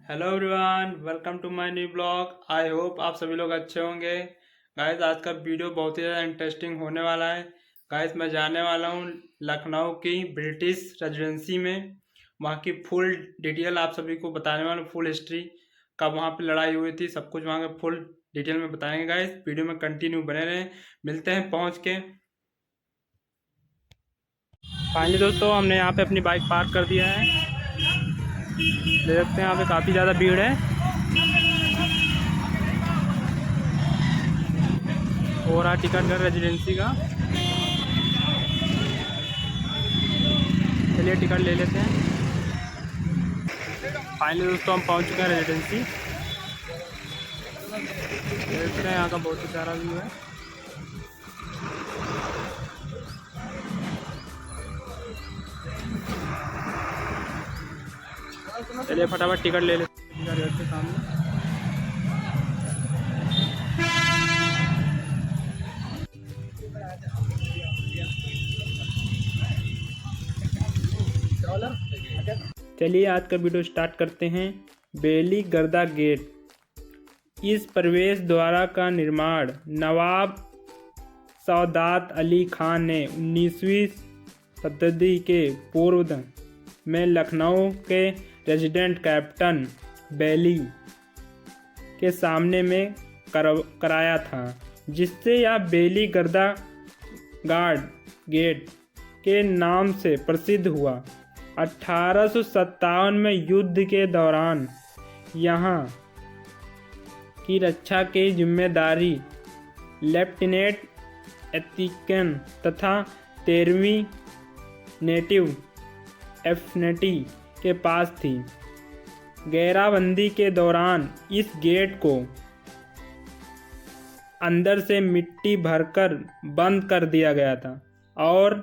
Hello everyone, welcome to my new blog. I hope आप सभी लोग अच्छे होंगे। गाइस, आज का वीडियो बहुत ही ज़्यादा इंटरेस्टिंग होने वाला है। गाइस, मैं जाने वाला हूँ लखनऊ की ब्रिटिश रेजिडेंसी में। वहाँ की फुल डिटेल आप सभी को बताने वाला हूँ, फुल हिस्ट्री, कब वहाँ पे लड़ाई हुई थी, सब कुछ वहाँ के फुल डिटेल में बताएंगे। गाइस, वीडियो में कंटिन्यू बने रहें। मिलते हैं पहुँच के। फाइनली दोस्तों, हमने यहाँ पे अपनी बाइक पार्क कर दिया है। देख सकते हैं यहाँ पे काफ़ी ज़्यादा भीड़ है। हो रहा टिकट घर रेजिडेंसी का। चलिए टिकट ले लेते हैं। फाइनली दोस्तों, हम पहुंच चुके हैं रेजिडेंसी। देख रहे हैं यहाँ का बहुत ही प्यारा व्यू है। चलिए फटाफट टिकट ले लेते हैं गेट के सामने। चलिए आज का वीडियो स्टार्ट करते हैं। बेली गर्दा गेट। इस प्रवेश द्वार का निर्माण नवाब सौदात अली खान ने 19वीं शताब्दी के पूर्व में लखनऊ के रेजिडेंट कैप्टन बेली के सामने में कराया था, जिससे यह बेली गर्दा गार्ड गेट के नाम से प्रसिद्ध हुआ। 1857 में युद्ध के दौरान यहाँ की रक्षा की जिम्मेदारी लेफ्टिनेंट एथिकन तथा 13वीं नेटिव एफनेटी के पास थी। घेराबंदी के दौरान इस गेट को अंदर से मिट्टी भरकर बंद कर दिया गया था और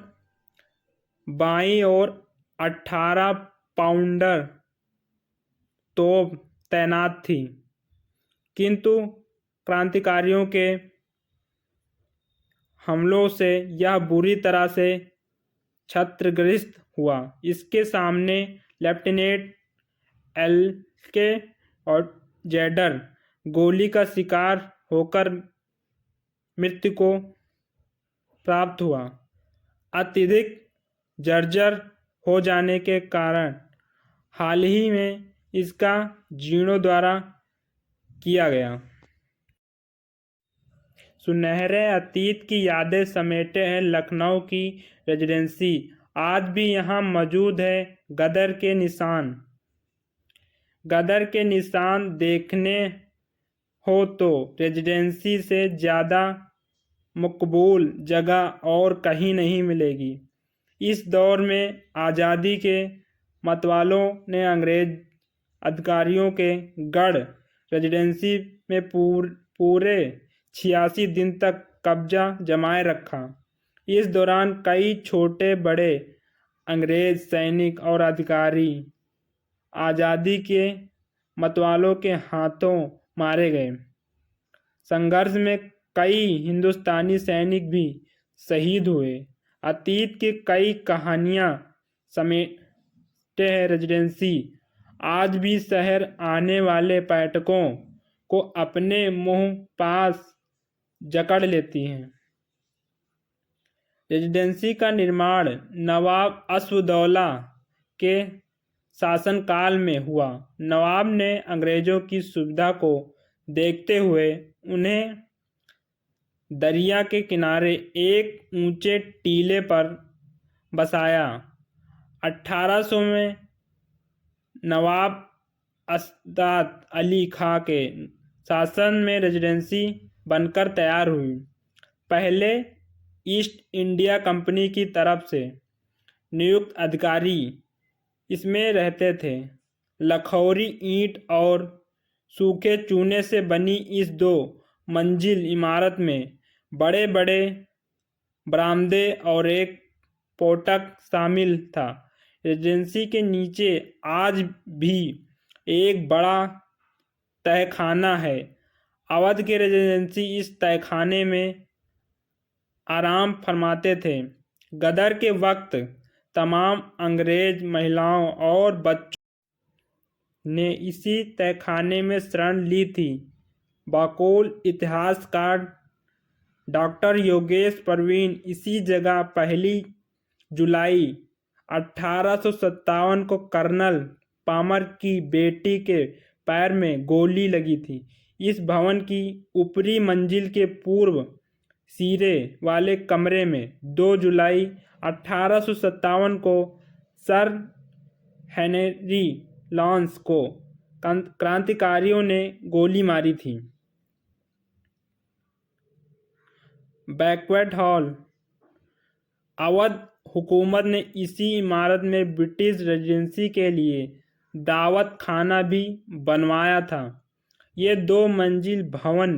बाईं ओर 18 पाउंडर तोप तैनात थी, किंतु क्रांतिकारियों के हमलों से यह बुरी तरह से क्षतिग्रस्त हुआ। इसके सामने लेफ्टिनेंट एल के और जेडर गोली का शिकार होकर मृत्यु को प्राप्त हुआ। अत्यधिक जर्जर हो जाने के कारण हाल ही में इसका जीर्णोद्धार किया गया। सुनहरे अतीत की यादें समेटे हैं लखनऊ की रेजिडेंसी। आज भी यहाँ मौजूद है गदर के निशान। गदर के निशान देखने हो तो रेजिडेंसी से ज़्यादा मकबूल जगह और कहीं नहीं मिलेगी। इस दौर में आज़ादी के मतवालों ने अंग्रेज अधिकारियों के गढ़ रेजिडेंसी में पूरे 86 दिन तक कब्जा जमाए रखा। इस दौरान कई छोटे बड़े अंग्रेज सैनिक और अधिकारी आज़ादी के मतवालों के हाथों मारे गए। संघर्ष में कई हिंदुस्तानी सैनिक भी शहीद हुए। अतीत की कई कहानियां समेटे हैं रेजिडेंसी। आज भी शहर आने वाले पर्यटकों को अपने मुंह पास जकड़ लेती हैं। रेजिडेंसी का निर्माण नवाब असफउद्दौला के शासनकाल में हुआ। नवाब ने अंग्रेजों की सुविधा को देखते हुए उन्हें दरिया के किनारे एक ऊंचे टीले पर बसाया। 1800 में नवाब असदात अली खां के शासन में रेजिडेंसी बनकर तैयार हुई। पहले ईस्ट इंडिया कंपनी की तरफ से नियुक्त अधिकारी इसमें रहते थे। लखौरी ईंट और सूखे चूने से बनी इस 2 मंजिल इमारत में बड़े बड़े बरामदे और एक फाटक शामिल था। रेजिडेंसी के नीचे आज भी एक बड़ा तहखाना है। अवध के रेजिडेंसी इस तहखाने में आराम फरमाते थे। गदर के वक्त तमाम अंग्रेज महिलाओं और बच्चों ने इसी तहखाने में शरण ली थी। बकौल इतिहासकार डॉक्टर योगेश प्रवीण इसी जगह 1 जुलाई 1857 को कर्नल पामर की बेटी के पैर में गोली लगी थी। इस भवन की ऊपरी मंजिल के पूर्व सिरे वाले कमरे में 2 जुलाई 1857 को सर हेनरी लॉन्स को क्रांतिकारियों ने गोली मारी थी। Banquet hall. अवध हुकूमत ने इसी इमारत में ब्रिटिश रेजिडेंसी के लिए दावत खाना भी बनवाया था। ये 2 मंजिल भवन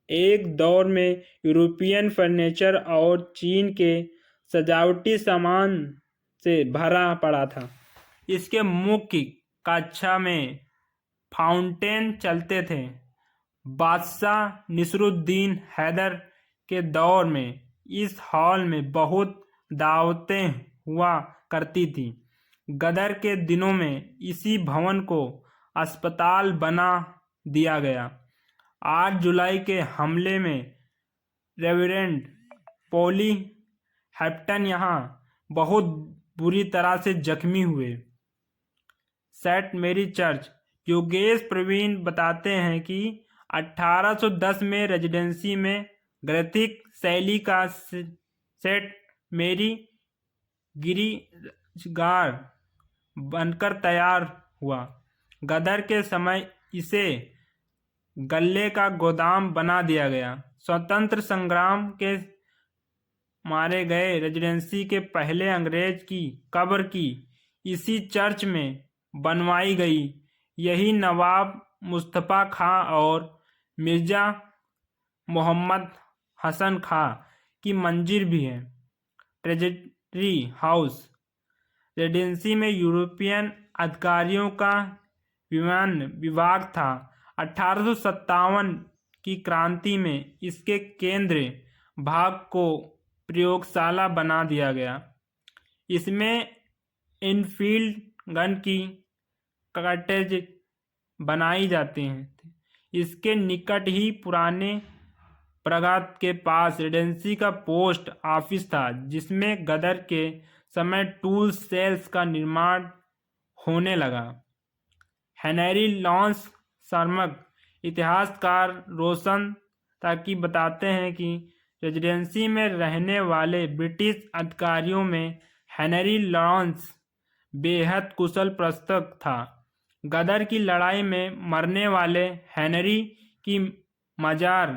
एक दौर में यूरोपियन फर्नीचर और चीन के सजावटी सामान से भरा पड़ा था। इसके मुख्य कक्षा में फाउंटेन चलते थे। बादशाह नसीरुद्दीन हैदर के दौर में इस हॉल में बहुत दावतें हुआ करती थी। गदर के दिनों में इसी भवन को अस्पताल बना दिया गया। 8 जुलाई के हमले में रेवरेंड पॉली हैप्टन यहाँ बहुत बुरी तरह से जख्मी हुए। सेंट मेरी चर्च। योगेश प्रवीण बताते हैं कि 1810 में रेजिडेंसी में गॉथिक शैली का सेंट मेरी गिरिजाघर बनकर तैयार हुआ। गदर के समय इसे गल्ले का गोदाम बना दिया गया। स्वतंत्र संग्राम के मारे गए रेजिडेंसी के पहले अंग्रेज की कब्र की इसी चर्च में बनवाई गई। यही नवाब मुस्तफ़ा खां और मिर्ज़ा मोहम्मद हसन खां की मंजिल भी है। Treasury house. रेजिडेंसी में यूरोपियन अधिकारियों का विमान विभाग था। 1857 की क्रांति में इसके केंद्रीय भाग को प्रयोगशाला बना दिया गया। इसमें इनफील्ड गन की कार्टेज बनाई जाती हैं। इसके निकट ही पुराने प्रगत के पास रेजिडेंसी का पोस्ट ऑफिस था, जिसमें गदर के समय टूल सेल्स का निर्माण होने लगा। हेनरी लॉन्स सर्मक इतिहासकार रोशन ताकि बताते हैं कि रेजिडेंसी में रहने वाले ब्रिटिश अधिकारियों में हेनरी लॉन्स बेहद कुशल प्रशासक था। गदर की लड़ाई में मरने वाले हेनरी की मजार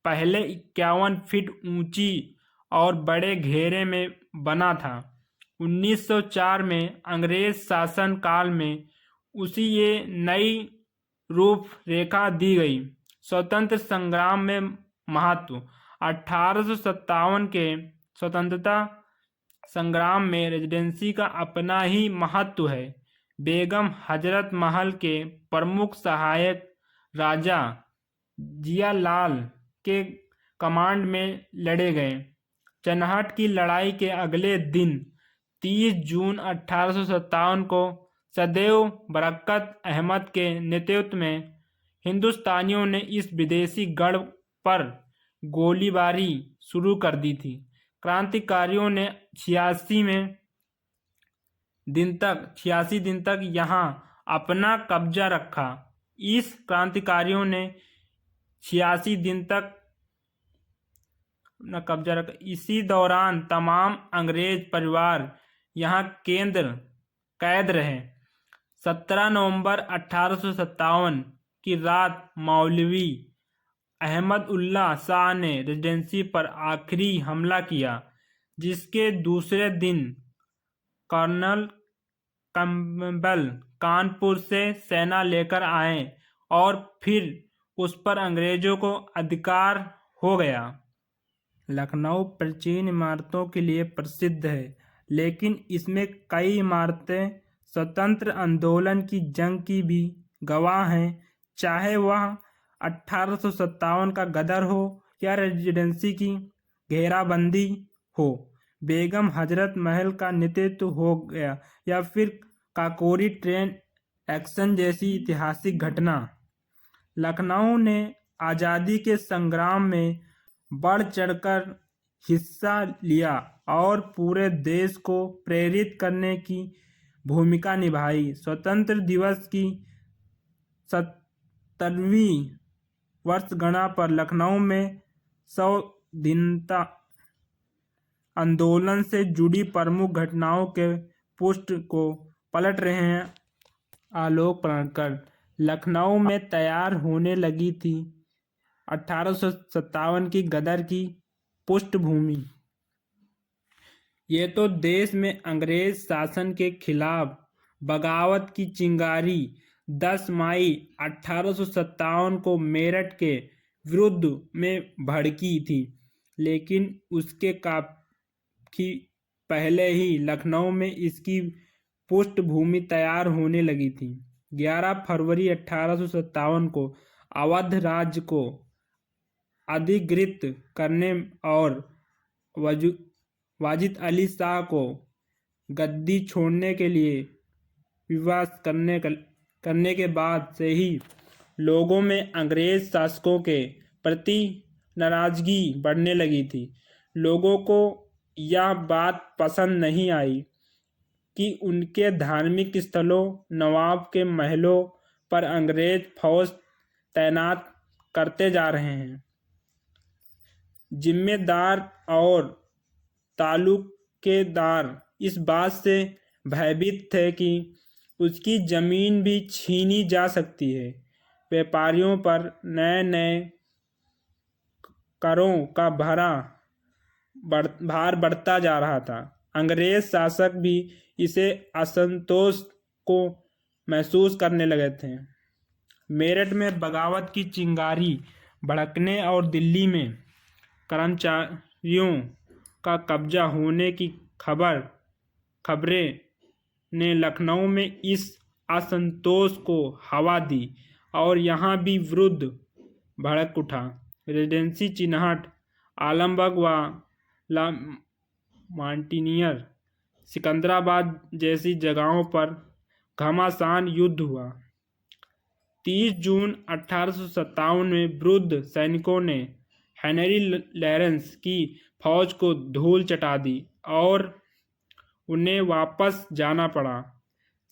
पहले 51 फीट ऊंची और बड़े घेरे में बना था। 1904 में अंग्रेज शासन काल में उसी ये नई रूपरेखा दी गई। स्वतंत्र संग्राम में महत्व। 1857 के स्वतंत्रता संग्राम में रेजिडेंसी का अपना ही महत्व है। बेगम हजरत महल के प्रमुख सहायक राजा जियालाल के कमांड में लड़े गए। चन्नाहट की लड़ाई के अगले दिन 30 जून 1857 को सदैव बरकत अहमद के नेतृत्व में हिंदुस्तानियों ने इस विदेशी गढ़ पर गोलीबारी शुरू कर दी थी। क्रांतिकारियों ने 86 दिन तक यहाँ अपना कब्जा रखा। इस क्रांतिकारियों ने 86 दिन तक अपना कब्जा रखा। इसी दौरान तमाम अंग्रेज परिवार यहाँ कैद रहे। 17 नवंबर 1857 की रात मौलवी अहमद उल्ला शाह ने रेजिडेंसी पर आखिरी हमला किया, जिसके दूसरे दिन कर्नल कैम्पबेल कानपुर से सेना लेकर आए और फिर उस पर अंग्रेजों को अधिकार हो गया। लखनऊ प्राचीन इमारतों के लिए प्रसिद्ध है, लेकिन इसमें कई इमारतें स्वतंत्र आंदोलन की जंग की भी गवाह हैं, चाहे वह 1857 का गदर हो या रेजिडेंसी की घेराबंदी हो, बेगम हजरत महल का नेतृत्व हो गया या फिर काकोरी ट्रेन एक्शन जैसी ऐतिहासिक घटना। लखनऊ ने आज़ादी के संग्राम में बढ़ चढ़कर हिस्सा लिया और पूरे देश को प्रेरित करने की भूमिका निभाई। स्वतंत्र दिवस की 70वीं वर्षगांठ पर लखनऊ में 100 दिनता आंदोलन से जुड़ी प्रमुख घटनाओं के पृष्ठ को पलट रहे हैं आलोक प्राणकर। लखनऊ में तैयार होने लगी थी 1857 की गदर की पृष्ठभूमि। ये तो देश में अंग्रेज शासन के खिलाफ बगावत की चिंगारी 10 मई 1857 को मेरठ के विरुद्ध में भड़की थी, लेकिन उसके काफी पहले ही लखनऊ में इसकी पृष्ठभूमि तैयार होने लगी थी। 11 फरवरी 1857 को अवध राज्य को अधिकृत करने और वाजिद अली शाह को गद्दी छोड़ने के लिए विवाद करने के बाद से ही लोगों में अंग्रेज शासकों के प्रति नाराजगी बढ़ने लगी थी। लोगों को यह बात पसंद नहीं आई कि उनके धार्मिक स्थलों, नवाब के महलों पर अंग्रेज फौज तैनात करते जा रहे हैं। जिम्मेदार और तालुकेदार इस बात से भयभीत थे कि उसकी जमीन भी छीनी जा सकती है। व्यापारियों पर नए नए करों का भार बढ़ता जा रहा था। अंग्रेज शासक भी इसे असंतोष को महसूस करने लगे थे। मेरठ में बगावत की चिंगारी भड़कने और दिल्ली में कर्मचारियों का कब्जा होने की खबरें ने लखनऊ में इस असंतोष को हवा दी और यहाँ भी विरोध भड़क उठा। रेजिडेंसी चिन्हट, आलमबाग व मांटिनियर, सिकंदराबाद जैसी जगहों पर घमासान युद्ध हुआ। 30 जून 1857 में वृद्ध सैनिकों ने हेनरी लॉरेंस की फौज को धूल चटा दी और उन्हें वापस जाना पड़ा।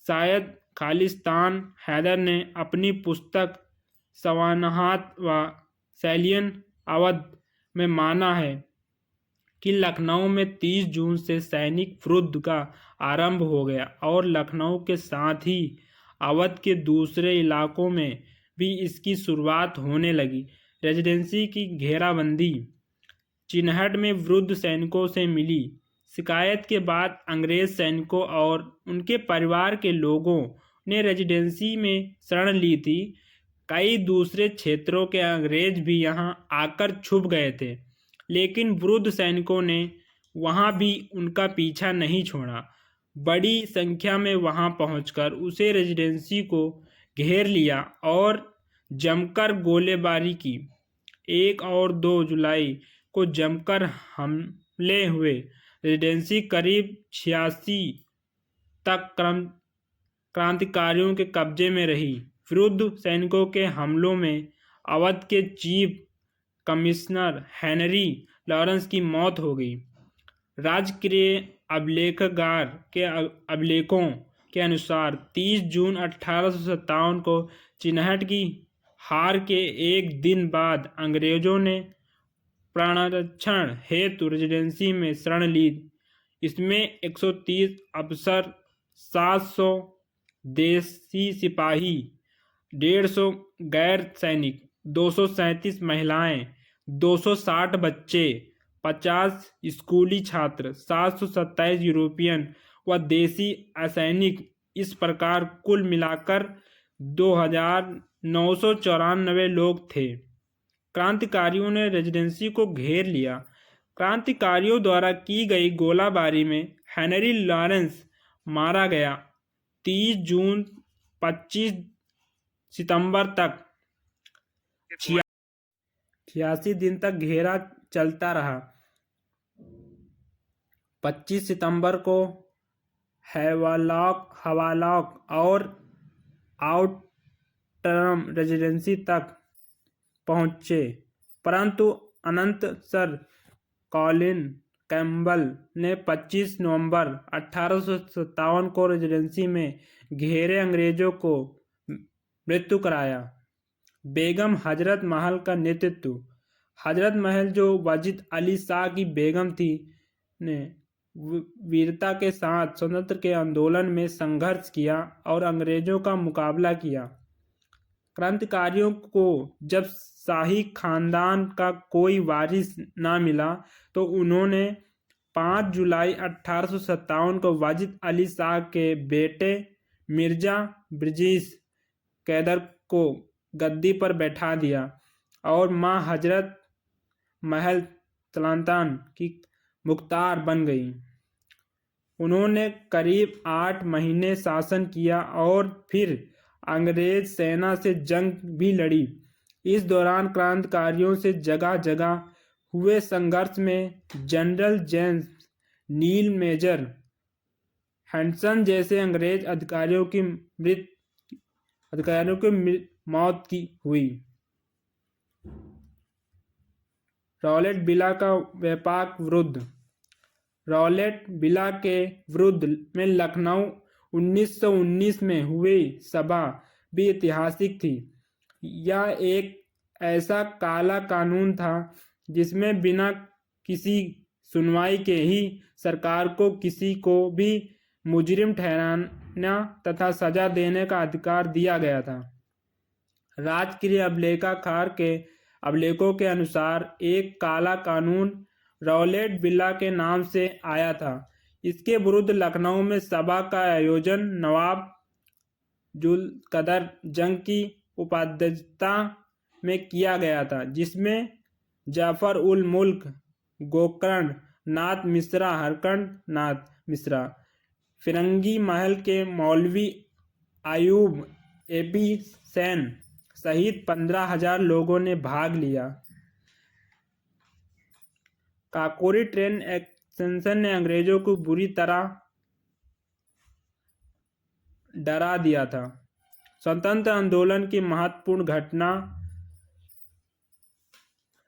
शायद खालिस्तान हैदर ने अपनी पुस्तक सवानाहत व सैलियन अवध में माना है कि लखनऊ में 30 जून से सैनिक विरोध का आरंभ हो गया और लखनऊ के साथ ही अवध के दूसरे इलाकों में भी इसकी शुरुआत होने लगी। रेजिडेंसी की घेराबंदी चिन्हट में वृद्ध सैनिकों से मिली शिकायत के बाद अंग्रेज सैनिकों और उनके परिवार के लोगों ने रेजिडेंसी में शरण ली थी। कई दूसरे क्षेत्रों के अंग्रेज भी यहां आकर छुप गए थे, लेकिन वृद्ध सैनिकों ने वहां भी उनका पीछा नहीं छोड़ा। बड़ी संख्या में वहां पहुंचकर उसे रेजिडेंसी को घेर लिया और जमकर गोलीबारी की। 1 और 2 जुलाई को जमकर हमले हुए। रेजिडेंसी करीब 86 तक क्रांतिकारियों के कब्जे में रही। विरुद्ध सैनिकों के हमलों में अवध के चीफ कमिश्नर हेनरी लॉरेंस की मौत हो गई। राजकीय अभिलेखागार के अभिलेखों के अनुसार 30 जून 1857 को चिन्हट की हार के एक दिन बाद अंग्रेजों ने प्राणरक्षण हेतु रेजिडेंसी में शरण ली। इसमें 130 अफसर, 700 देसी सिपाही, 150 गैर सैनिक, 237 महिलाएं, 260 बच्चे, 50 स्कूली छात्र, 727 यूरोपियन व देसी असैनिक, इस प्रकार कुल मिलाकर 2994 लोग थे। क्रांतिकारियों ने रेजिडेंसी को घेर लिया। क्रांतिकारियों द्वारा की गई गोलाबारी में हेनरी लॉरेंस मारा गया। 30 जून 25 सितंबर तक 86 दिन तक घेरा चलता रहा। 25 सितंबर को हवालॉक और आउटरम रेजिडेंसी तक पहुँचे, परंतु अनंत सर कॉलिन कैम्पबेल ने 25 नवंबर 1857 को रेजिडेंसी में घेरे अंग्रेजों को मृत्यु कराया। बेगम हजरत महल का नेतृत्व। हजरत महल जो वाजिद अली शाह की बेगम थी ने वीरता के साथ स्वतंत्र के आंदोलन में संघर्ष किया और अंग्रेजों का मुकाबला किया। क्रांतिकारियों को जब शाही खानदान का कोई वारिस ना मिला तो उन्होंने 5 जुलाई 1857 को वाजिद अली शाह के बेटे मिर्जा ब्रजेश कैदर को गद्दी पर बैठा दिया और मां हजरत महल तलांतान की मुख्तार बन गई। उन्होंने करीब 8 महीने शासन किया और फिर अंग्रेज सेना से जंग भी लड़ी। इस दौरान क्रांतिकारियों से जगह जगह हुए संघर्ष में जनरल जेम्स नील, मेजर हैंडसन जैसे अंग्रेज अधिकारियों की मौत की हुई। रॉलेट विला का व्यापक विरोध। रॉलेट विला के विरुद्ध में लखनऊ 1919 में हुई सभा भी ऐतिहासिक थी। यह एक ऐसा काला कानून था जिसमें बिना किसी सुनवाई के ही सरकार को किसी को भी मुजरिम ठहराना तथा सजा देने का अधिकार दिया गया था। राजकीय अभिलेखागार के अभिलेखों के अनुसार एक काला कानून रॉलेट विला के नाम से आया था। इसके विरुद्ध लखनऊ में सभा का आयोजन नवाब जुल कदर जंग की उपाध्यक्षता में किया गया था, जिसमें जाफर उल मुल्क, गोकर्ण नाथ मिश्रा, हरकंड नाथ मिश्रा, फिरंगी महल के मौलवी आयूब एपी सैन सहित 15,000 लोगों ने भाग लिया। काकोरी ट्रेन एक्सटेंशन ने अंग्रेजों को बुरी तरह डरा दिया था। स्वतंत्र आंदोलन की महत्वपूर्ण घटना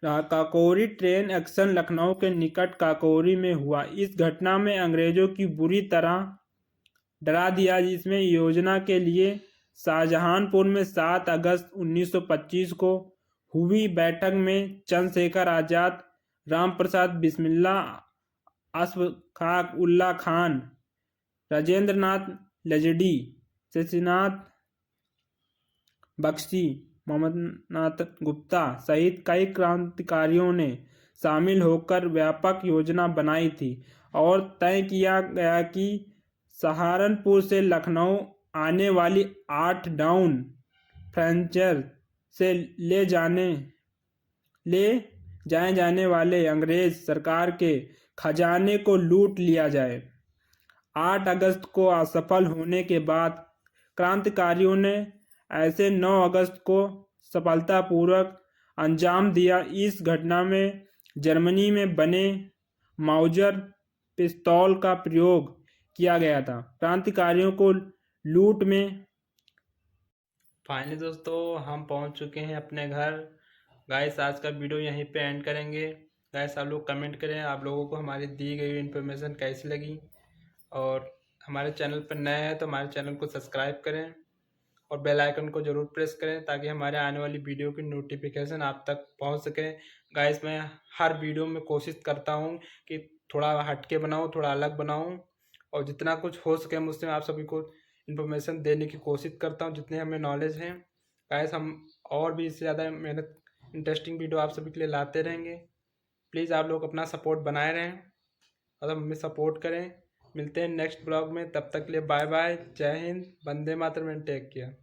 काकोरी ट्रेन एक्शन लखनऊ के निकट काकोरी में हुआ। इस घटना में अंग्रेजों की बुरी तरह डरा दिया, जिसमें योजना के लिए शाहजहानपुर में 7 अगस्त 1925 को हुई बैठक में चंद्रशेखर आजाद, राम प्रसाद बिस्मिल्ला, अशफाक उल्ला खान, राजेंद्र नाथ लजडी, शशिनाथ बख्शी, मोहम्मद नाथ गुप्ता सहित कई क्रांतिकारियों ने शामिल होकर व्यापक योजना बनाई थी और तय किया गया कि सहारनपुर से लखनऊ आने वाली 8 डाउन फ्रेंचर से ले जाए जाने वाले अंग्रेज सरकार के खजाने को लूट लिया जाए। 8 अगस्त को असफल होने के बाद क्रांतिकारियों ने ऐसे 9 अगस्त को सफलतापूर्वक अंजाम दिया। इस घटना में जर्मनी में बने माउजर पिस्तौल का प्रयोग किया गया था। क्रांतिकारियों को लूट में फाइनली दोस्तों हम पहुंच चुके हैं अपने घर। गाइस आज का वीडियो यहीं पे एंड करेंगे। गाइस आप लोग कमेंट करें आप लोगों को हमारी दी गई इन्फॉर्मेशन कैसी लगी, और हमारे चैनल पर नए हैं तो हमारे चैनल को सब्सक्राइब करें और बेल आइकन को ज़रूर प्रेस करें ताकि हमारे आने वाली वीडियो की नोटिफिकेशन आप तक पहुंच सके। गाइस मैं हर वीडियो में कोशिश करता हूं कि थोड़ा हटके बनाऊं, थोड़ा अलग बनाऊं, और जितना कुछ हो सके मुझसे आप सभी को इन्फॉर्मेशन देने की कोशिश करता हूं जितने हमें नॉलेज हैं। गाइस हम और भी इससे ज़्यादा मेहनत इंटरेस्टिंग वीडियो आप सभी के लिए लाते रहेंगे। प्लीज़ आप लोग अपना सपोर्ट बनाए रहें और हमें सपोर्ट करें। मिलते हैं नेक्स्ट ब्लॉग में, तब तक के लिए बाय बाय, जय Hind, Vande Mataram and take care.